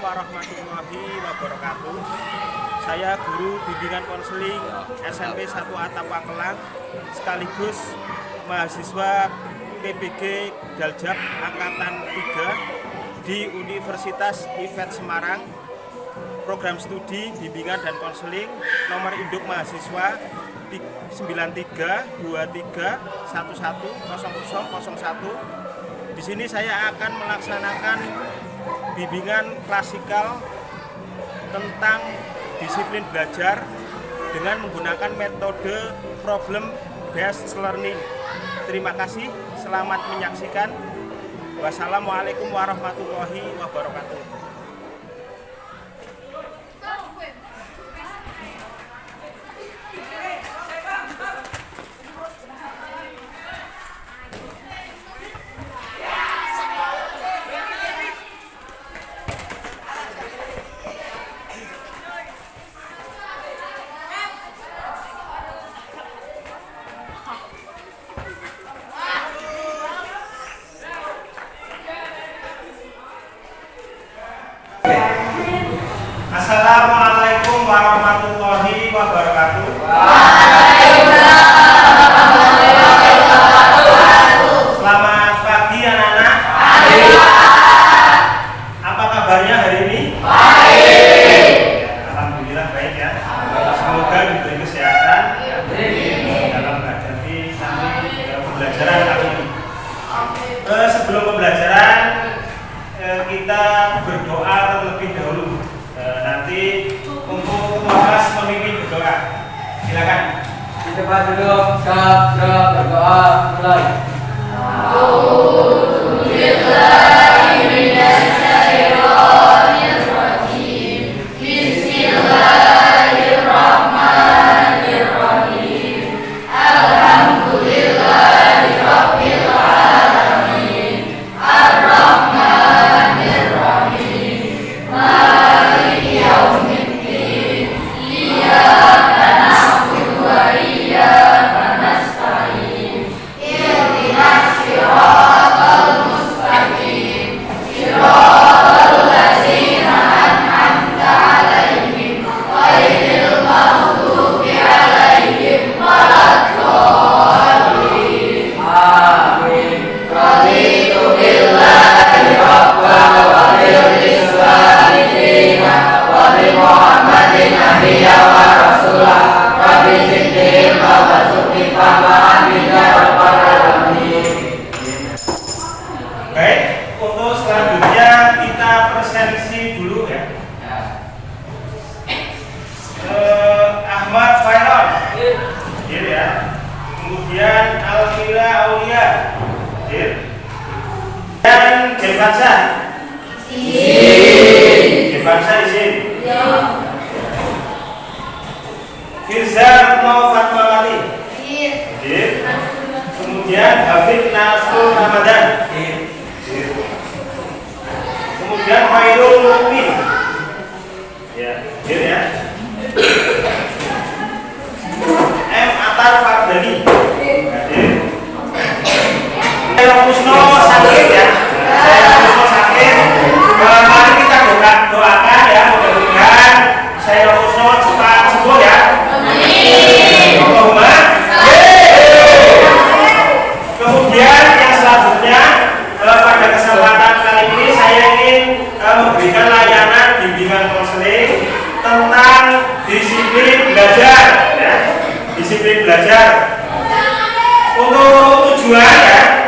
warahmatullahi wabarakatuh. Saya guru bimbingan konseling SMP 1 Atapa Kelang sekaligus mahasiswa PBG Daljab Angkatan 3 di Universitas IFET Semarang. Program studi bimbingan dan konseling nomor induk mahasiswa 9323110001. Di sini saya akan melaksanakan bimbingan klasikal tentang disiplin belajar dengan menggunakan metode problem based learning. Terima kasih, selamat menyaksikan. Wassalamualaikum warahmatullahi wabarakatuh. Assalamualaikum warahmatullahi wabarakatuh. Selamat pagi anak-anak. Apa kabarnya hari ini? Baik. Alhamdulillah baik ya. Semoga diberi kesehatan dalam menghadapi pembelajaran kali ini. Sebelum pembelajaran kita berdoa terlebih dahulu. Nanti untuk membahas pemimpin berdoa. Silakan. Kita duduk, berdoa mulai. Kemudian Alfira Aulia dan Devansa izin. Firza Retno Fatmawati kemudian Hafid Nasrul Ramadan kemudian Khairul Mukmin ya. M. Atar Fardani Saya Kusno sakit ya. Mari kita doakan ya, mudah-mudahan saya Kusno cepat sembuh ya. Allahumma. Kemudian yang selanjutnya pada kesempatan kali ini saya ingin memberikan layanan bimbingan konseling tentang disiplin belajar ya. Disiplin belajar untuk tujuannya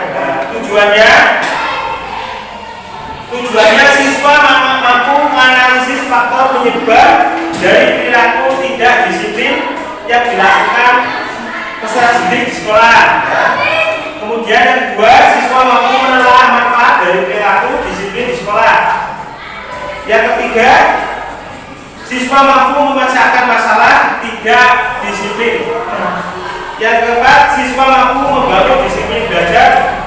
siswa mampu menganalisis faktor penyebab dari perilaku tidak disiplin yang dilakukan peserta didik di sekolah. Kemudian yang kedua, siswa mampu menelaah manfaat dari perilaku disiplin di sekolah. Yang ketiga, siswa mampu memecahkan masalah tidak disiplin. Yang keempat, siswa mampu membangun disiplin belajar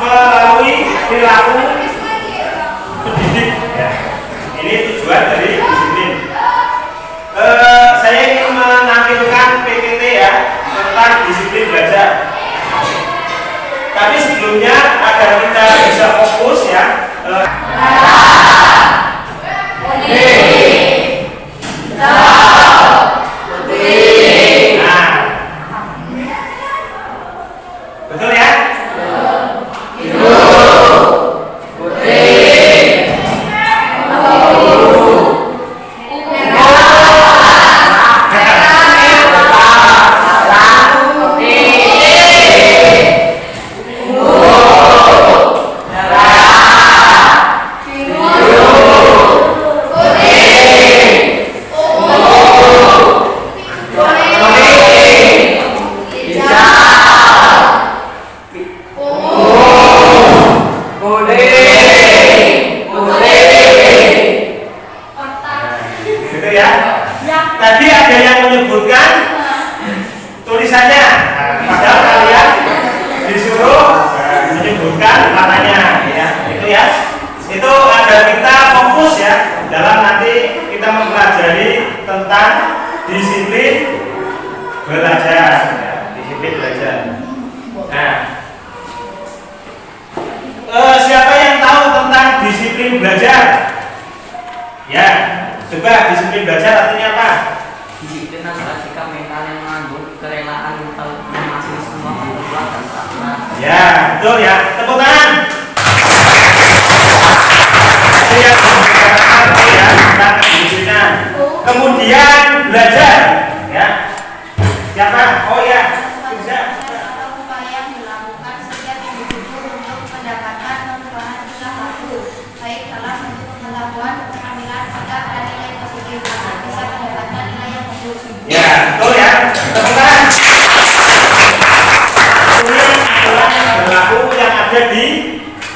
melalui perilaku pendidik. Ya. Ini tujuan dari disiplin. Saya ingin menampilkan PPT ya tentang disiplin belajar. Tapi sebelumnya agar kita bisa fokus ya. Putih. Nah, betul ya? Biru. Putih. Gitu ya. Tadi ada yang menyebutkan tulisannya, padahal kalian disuruh menyebutkan warnanya, ya. Itu ya. Itu agar kita fokus ya dalam nanti kita mempelajari tentang disiplin belajar, ya. Disiplin belajar. Nah, siapa yang tahu tentang disiplin belajar? Ya, coba disiplin belajar artinya apa? Disiplin adalah sikap mental yang mengandung kerelaan mental masing semua kebutuhan dan peraturan. Ya, betul ya. Tepuk tangan. Itu yang dibicarakan ya tentang kedisiplinan. Kemudian belajar, ya. Siapa? Oh ya, bisa. Adalah upaya yang dilakukan setiap individu untuk mendapatkan perubahan perilaku, baik dalam bentuk pengetahuan, keterampilan, sikap, dan nilai positif agar bisa mendapatkan nilai yang bagus. Ya, betul ya. Tepuk tangan. Ini aturan yang berlaku yang ada di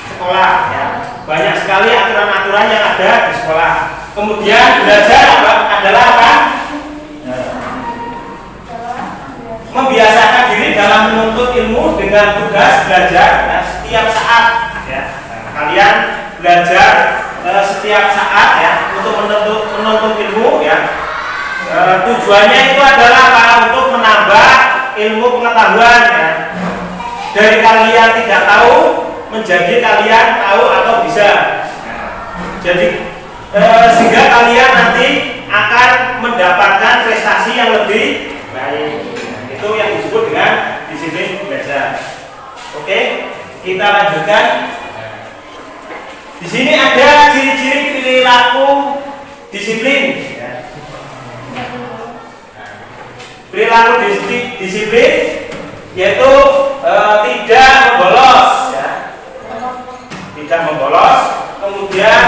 sekolah, ya. Banyak sekali aturan-aturan yang ada di sekolah. Kemudian belajar adalah apa? Membiasakan diri dalam menuntut ilmu dengan tugas belajar setiap saat, ya. Nah, kalian belajar setiap saat ya untuk menuntut ilmu, ya. Tujuannya itu adalah apa? Untuk menambah ilmu pengetahuan, ya. Dari kalian tidak tahu menjadi kalian tahu atau bisa. Jadi sehingga kalian nanti akan mendapatkan prestasi yang lebih baik. Itu yang disebut dengan disiplin belajar. Oke, kita lanjutkan. Di sini ada ciri-ciri perilaku disiplin. Ya. Perilaku disiplin yaitu tidak membolos, ya. Tidak membolos, kemudian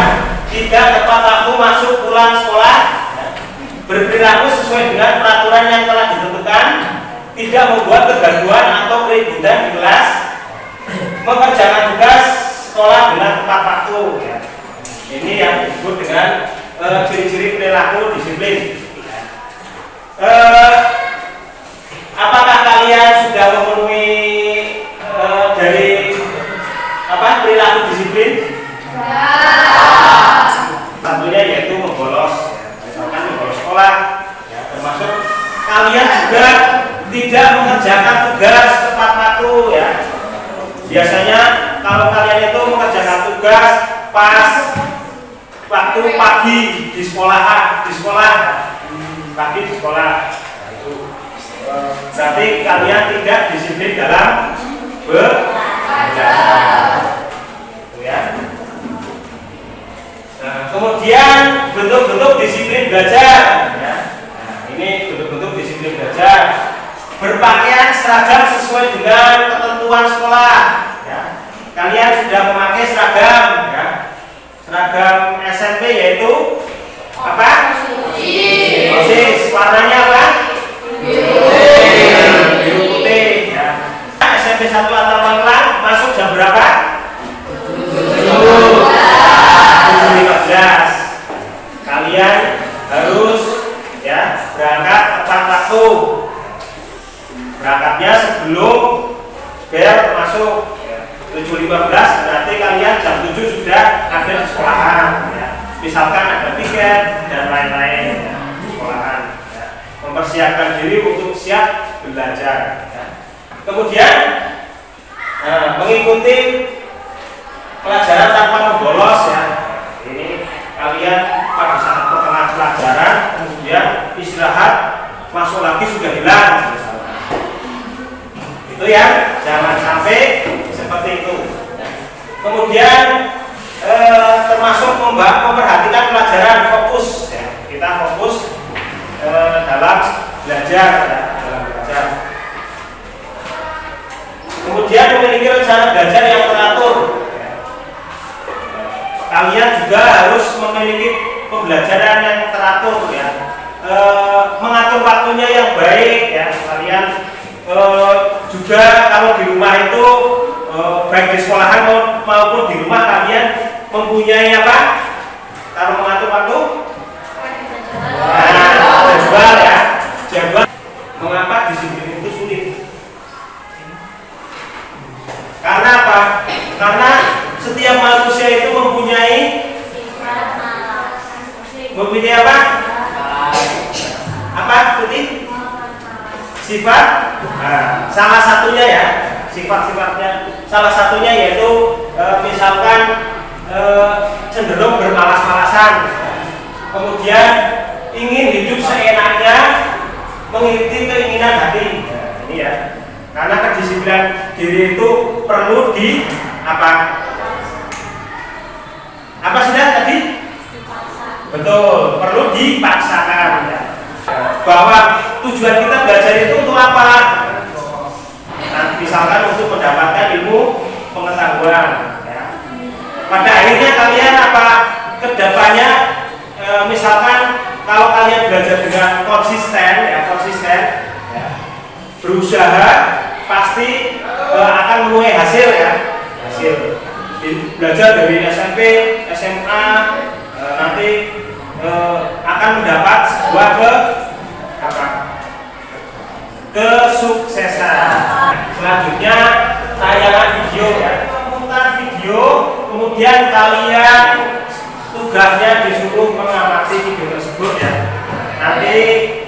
tidak tepat waktu masuk pulang sekolah, ya. Berperilaku sesuai dengan peraturan yang telah ditentukan, tidak membuat kegaduhan atau keributan di kelas, mengerjakan tugas sekolah dengan tepat waktu, ya. Ini yang disebut dengan ciri-ciri perilaku disiplin. Apakah kalian sudah memenuhi dari perilaku disiplin? Tentunya yaitu membolos, misalkan membolos sekolah, ya, termasuk kalian juga tidak mengerjakan tugas tepat waktu, ya. Biasanya kalau kalian itu mengerjakan tugas pas waktu pagi di sekolah, pagi di sekolah. Berarti kalian tidak disiplin dalam belajar, ya. Nah, kemudian bentuk-bentuk disiplin belajar, ya. Nah, ini bentuk-bentuk disiplin belajar. Berpakaian seragam sesuai dengan ketentuan sekolah, ya. Kalian sudah memakai seragam, ya. Seragam SMP yaitu apa? OSIS. Warnanya apa? Biru putih, ya. SMP 1 atau Magelang masuk jam berapa? 7.15. Kalian harus, ya, berangkat tepat waktu. Berangkatnya sebelum bel masuk, ya. 7.15 berarti kalian jam 7 sudah ada di sekolahan, ya. Misalkan ada tiket dan lain-lain, ya, di sekolahan, ya. Mempersiapkan diri untuk siap belajar, ya. Kemudian mengikuti pelajaran tanpa membolos, ya. Ini kalian pada saat pertengahan pelajaran kemudian istirahat, masuk lagi sudah hilang. Itu ya, jangan sampai seperti itu. Kemudian termasuk memperhatikan pelajaran, fokus ya. Kita fokus dalam belajar ya, dalam belajar. Kemudian memiliki rencana belajar yang teratur ya. Kalian juga harus memiliki pembelajaran yang teratur ya. Mengatur waktunya yang baik ya. Kalian juga kalau di rumah itu baik di sekolahan maupun di rumah kalian mempunyai apa? Kalau mengatur waktu? Jadwal ya. Jadwal. Mengapa disiplin itu sulit? Karena apa? Karena setiap manusia itu mempunyai apa? Apa? Putih? Sifat? Nah, salah satunya ya, sifat-sifatnya. Salah satunya yaitu misalkan cenderung bermalas-malasan. Kemudian ingin hidup seenaknya, mengikuti keinginan hati. Nah, ini ya. Karena kedisiplinan diri itu perlu di apa? Apa sudah tadi? Betul, perlu dipaksakan ya. Bahwa tujuan kita belajar itu untuk apa? Nah, misalkan untuk mendapatkan ilmu pengetahuan ya. Pada akhirnya kalian apa? Kedepannya misalkan kalau kalian belajar dengan konsisten ya, berusaha pasti akan menuai hasil ya, hasil. Belajar dari SMP, SMA nanti akan mendapat sebuah kesuksesan. Selanjutnya tayangan video ya, memutar video, kemudian kalian tugasnya disuruh mengamati video tersebut ya. Nanti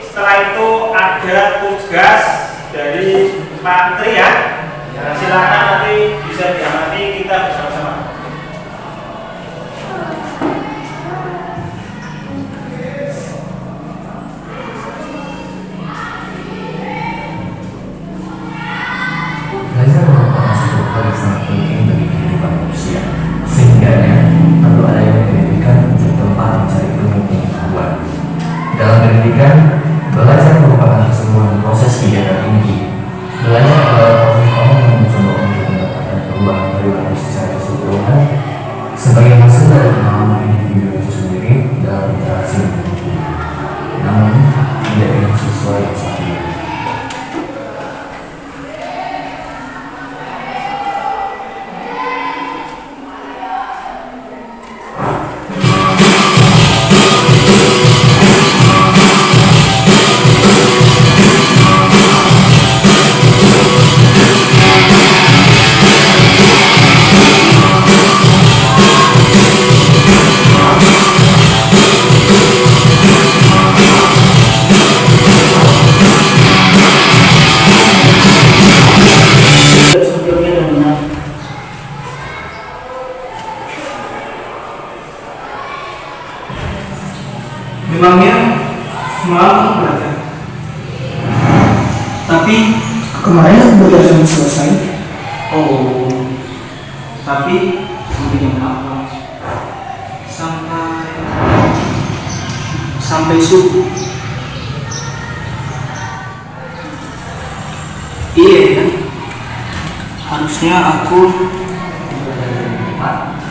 setelah itu ada tugas dari Pak Tri ya. Nah, silakan nanti bisa diamati kita bersama-sama. Belajar merupakan satu hal yang sangat penting bagi kehidupan manusia, sehingga perlu ada yang pendidikan untuk tempat mencari ilmu pengetahuan. Dalam pendidikan, belajar merupakan keseluruhan proses kegiatan inti. Belajar adalah proses orang yang mencoba untuk mendapatkan perubahan perilaku secara keseluruhan sebagai hasil dari pengalaman individu itu sendiri dalam interaksi dengan lingkungan. Namun, tidak dengan sesuai yang saat ini. Memangnya semalam belajar, tapi kemarin belajar sudah selesai. Oh, tapi sampai jam berapa? Sampai subuh. Iya kan? Harusnya aku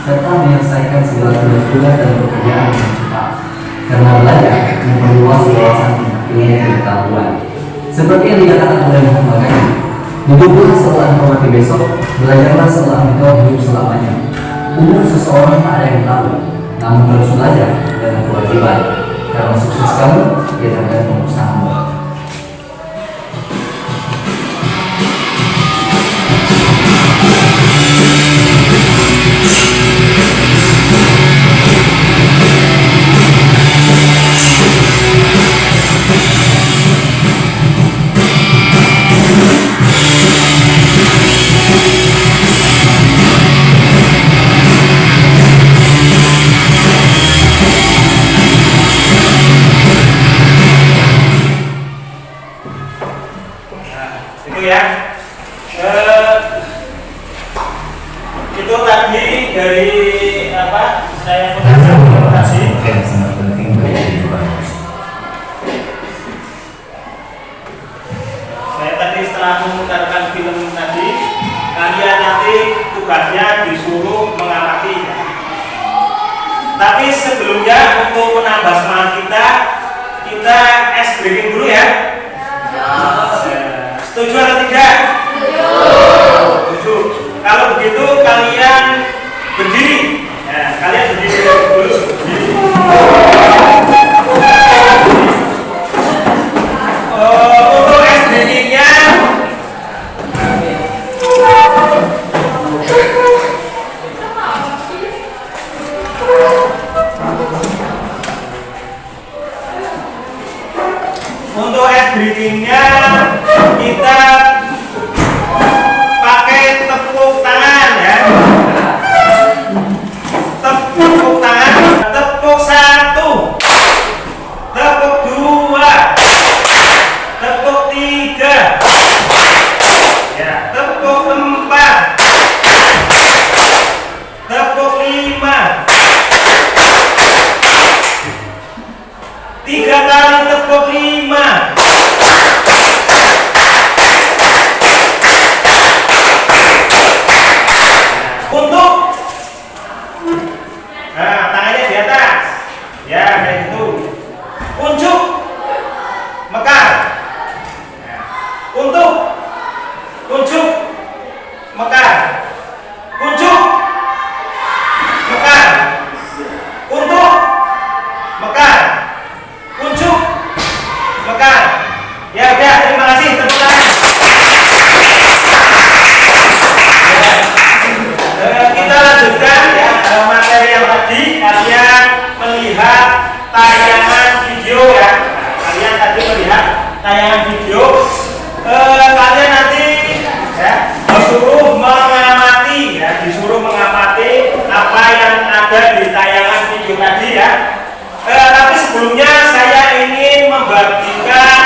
serta menyelesaikan segala tugas-tugas dan pekerjaan dengan cepat. Karena belajar memperluas wawasan ilmu pengetahuan. Seperti yang dikatakan oleh Muhammad Ghazali, hiduplah setelah engkau mati besok, belajarlah setelah engkau hidup selamanya. Umur seseorang tak ada yang tahu, namun terus belajar dengan kewajiban. Karena sukses kamu, ya tergantung usahamu. Itu tadi dari apa? Saya Belajar merupakan presentasi. sesuatu yang sangat penting bagi kehidupan manusia. Saya tadi setelah memutarkan film tadi, kalian nanti tugasnya disuruh mengamati. Tapi sebelumnya untuk menambah semangat kita es breaking dulu ya. Setuju atau tidak? Setuju. Kalau begitu kalian berdiri. Ya, kalian berdiri dulu. Berdiri. Untuk es breakingnya kita pakai tepuk tangan ya. Tepuk tangan, tepuk 1, tepuk 2, tepuk 3, ya, tepuk 4, tepuk 5, 3 kali tepuk 5. Untuk tangannya di atas ya, kayak gitu. Unjuk mekar. Untuk unjuk mekar. Unjuk mekar. Untuk mekar. Unjuk mekar. Ya udah, terima kasih, tepuk tangan. Kita lanjutkan ya materi yang tadi. Kalian melihat tayangan video ya. Kalian tadi melihat tayangan video. Kalian nanti ya disuruh mengamati ya, disuruh mengamati apa yang ada di tayangan video tadi ya. Tapi sebelumnya saya ingin membagikan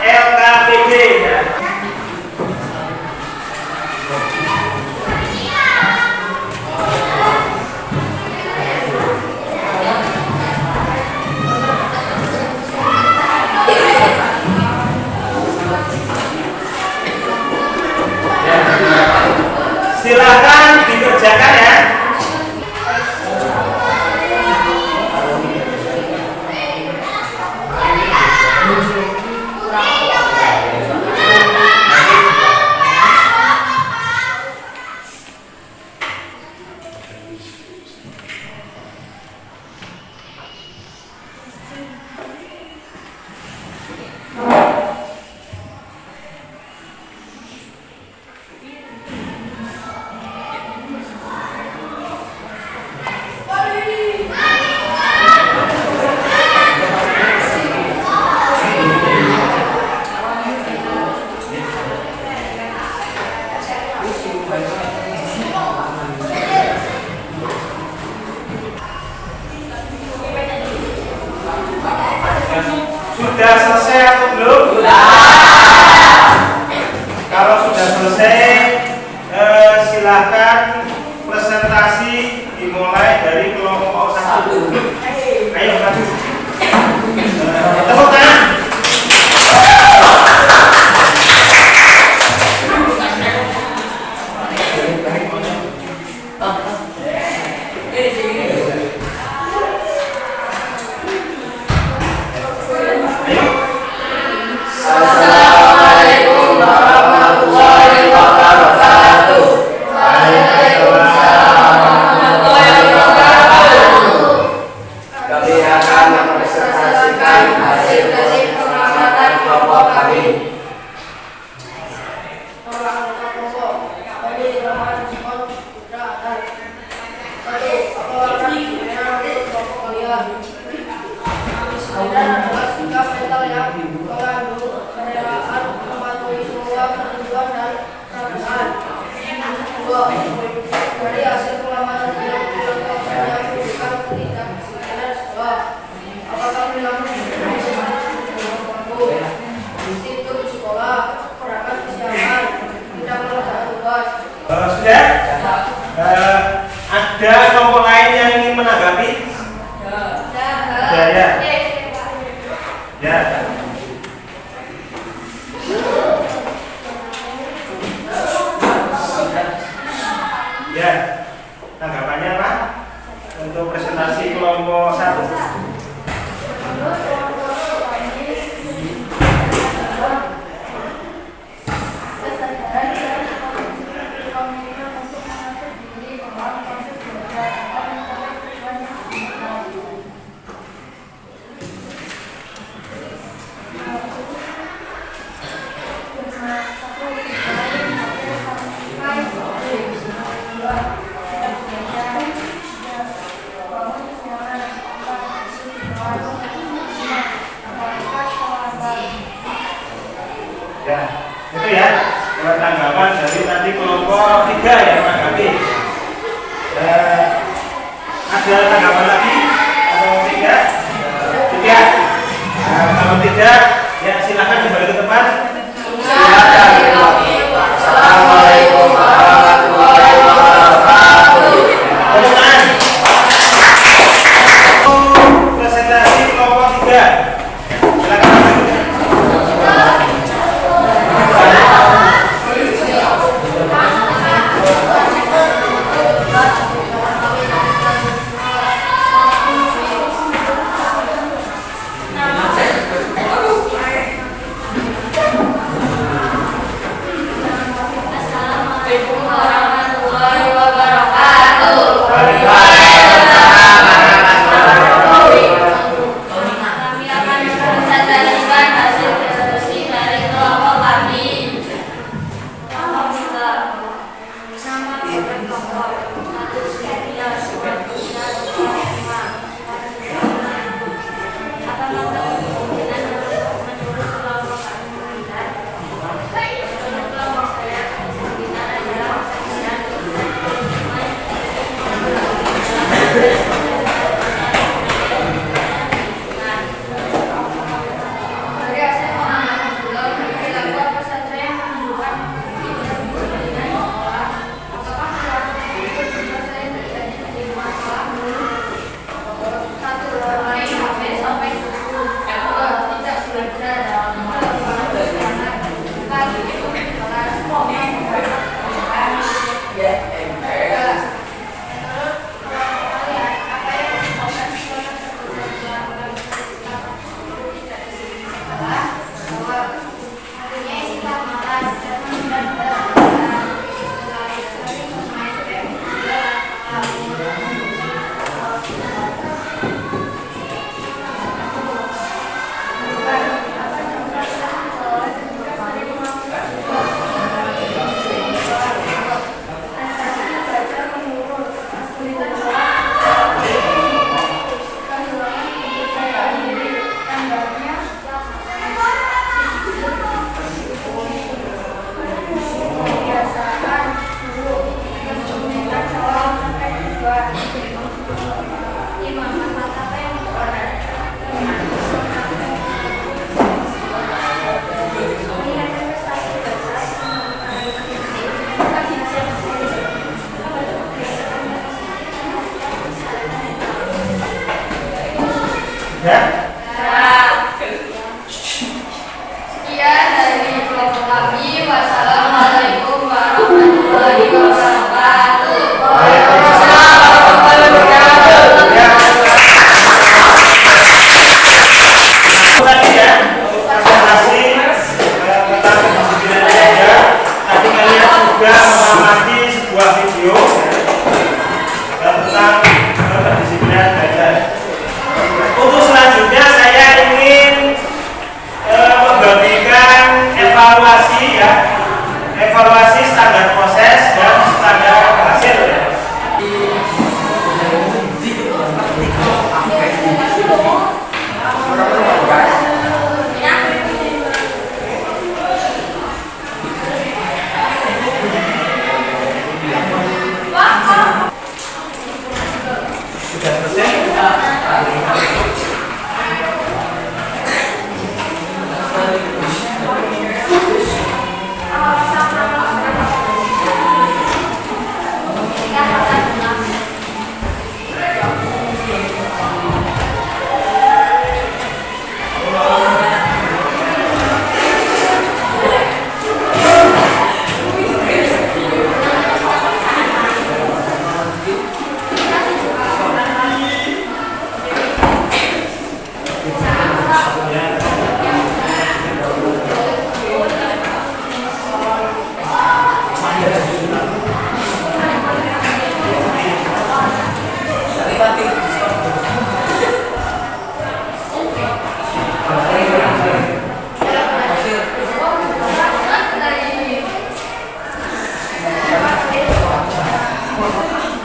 LKPD ya. Silakan dikerjakan ya. Sudah selesai atau belum? Kalau sudah selesai, silakan presentasi dimulai dari kelompok 1. Ayo maju. Tepuk tangan. Assalamualaikum warahmatullahi wabarakatuh. Kami akan mempresentasikan hasil Ada kelompok lain yang ingin menanggapi? Ada ya? Ya. Ya. Tanggapannya apa? Untuk presentasi kelompok 1. Ya, itu ya. Tanggapan dari tadi kelompok 3 yang menanggapi. Ada tanggapan lagi? Atau tidak? Tidak. Kalau tidak, ya silakan kembali ke tempat. Assalamualaikum warahmatullahi wabarakatuh. Teman-teman. Presentasi kelompok 3. Silakan. Kami akan mempresentasikan hasil diskusi dari kelompok kami. Nama kelompok 1 sekian 2 akan membantu kemungkinan untuk menurut kelompok kami menilai. Menurut kelompok saya, kemungkinan adalah dari hasil pengamatan beliau, perilaku apa saja yang menunjukkan tidak disiplinan di sekolah? Apakah perilaku tersebut bisa saja terjadi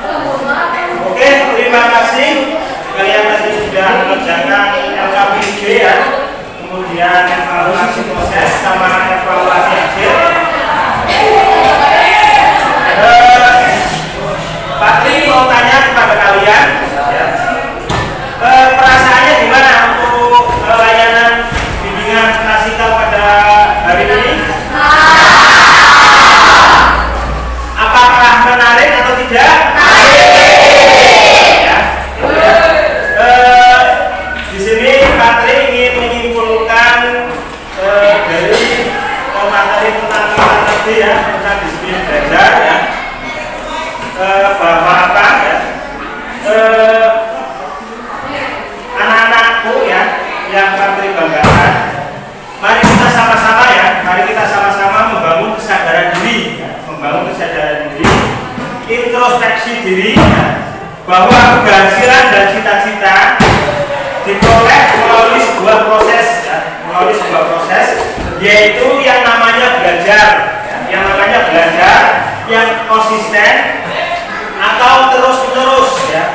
Oke, terima kasih. Kalian tadi sudah mengerjakan LKPD ya. Kemudian evaluasi proses sama evaluasi hasil. Pak Tri mau tanya kepada kalian ya. Perasaannya gimana untuk layanan bimbingan klasikal pada hari ini? Apakah menarik atau tidak? Ya, gitu ya. Di sini Pak Tri ingin menyimpulkan dari materi tentang kita tadi ya, tentang disiplin belajar ya. Bahwa apa ya? Anak-anakku ya yang Pak Tri banggakan, mari kita sama-sama ya, mari kita sama-sama membangun kesadaran diri ya, membangun kesadaran diri, introspeksi diri ya, bahwa keberhasilan dan cita-cita diperoleh melalui sebuah proses ya, melalui sebuah proses yaitu yang namanya belajar ya, yang namanya belajar yang konsisten atau terus-menerus ya.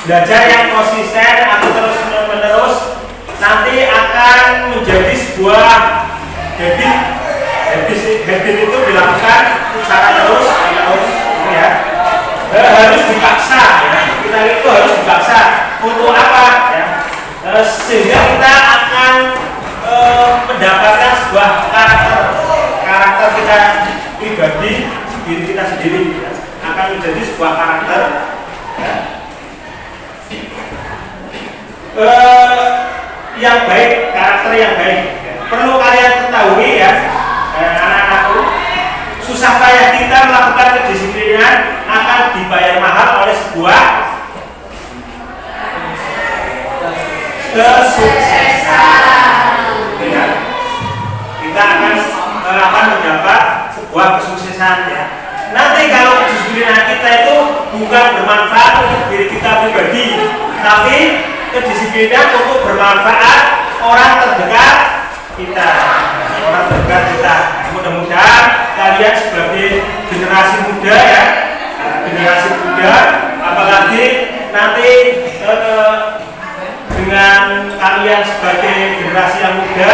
Belajar yang konsisten atau terus-menerus nanti akan menjadi sebuah habit. Habit itu dilakukan secara terus ya. Harus dipaksa ya. Kita itu harus dipaksa untuk apa ya? Sehingga kita akan mendapatkan sebuah karakter kita pribadi, diri kita sendiri ya. Akan menjadi sebuah karakter ya. Yang baik, karakter yang baik. Perlu kalian ketahui ya, anak-anakku, susah payah kita melakukan kedisiplinan akan dibayar mahal oleh sebuah kesuksesan. Ya. Kita akan mendapat sebuah kesuksesan ya. Nanti kalau kedisiplinan kita itu bukan bermanfaat untuk diri kita pribadi, tapi kedisiplinan untuk bermanfaat orang terdekat kita, Mudah-mudahan kalian sebagai generasi muda ya, generasi muda, apalagi nanti dengan kalian sebagai generasi yang muda,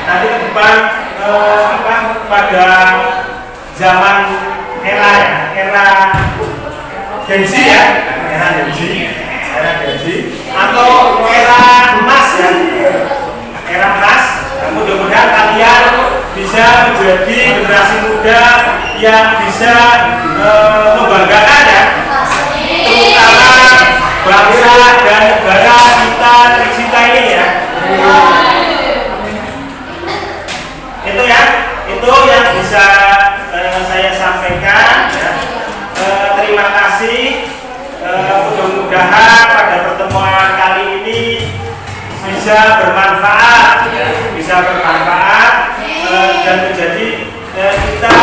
nanti ke depan pada zaman era Gen Z ya, era Gen Z atau era emas ya, era emas. Mudah-mudahan kalian bisa menjadi generasi muda yang bisa membanggakan ya, terutama bangsa dan negara kita tercinta ini ya. Itu ya, itu yang bisa saya sampaikan ya. Terima kasih. Mudah-mudahan pada pertemuan kali ini bisa bermanfaat dan menjadi kita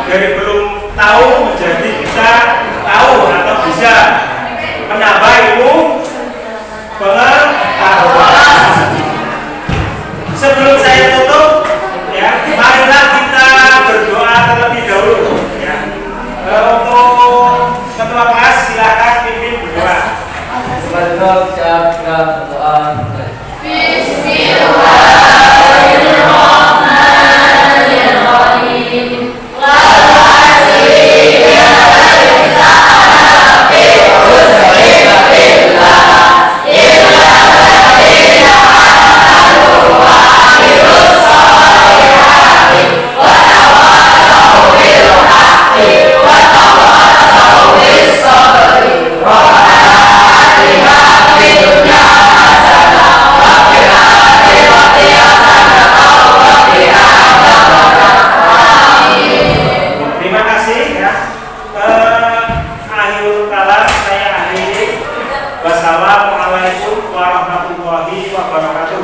dari belum tahu menjadi kita tahu atau bisa menambah ilmu pengetahuan. Sebelum saya tutup ya, marilah kita berdoa terlebih dahulu ya. Untuk ketua kelas silakan pimpin berdoa. Semoga siap berdoa. Wassalamualaikum warahmatullahi wabarakatuh.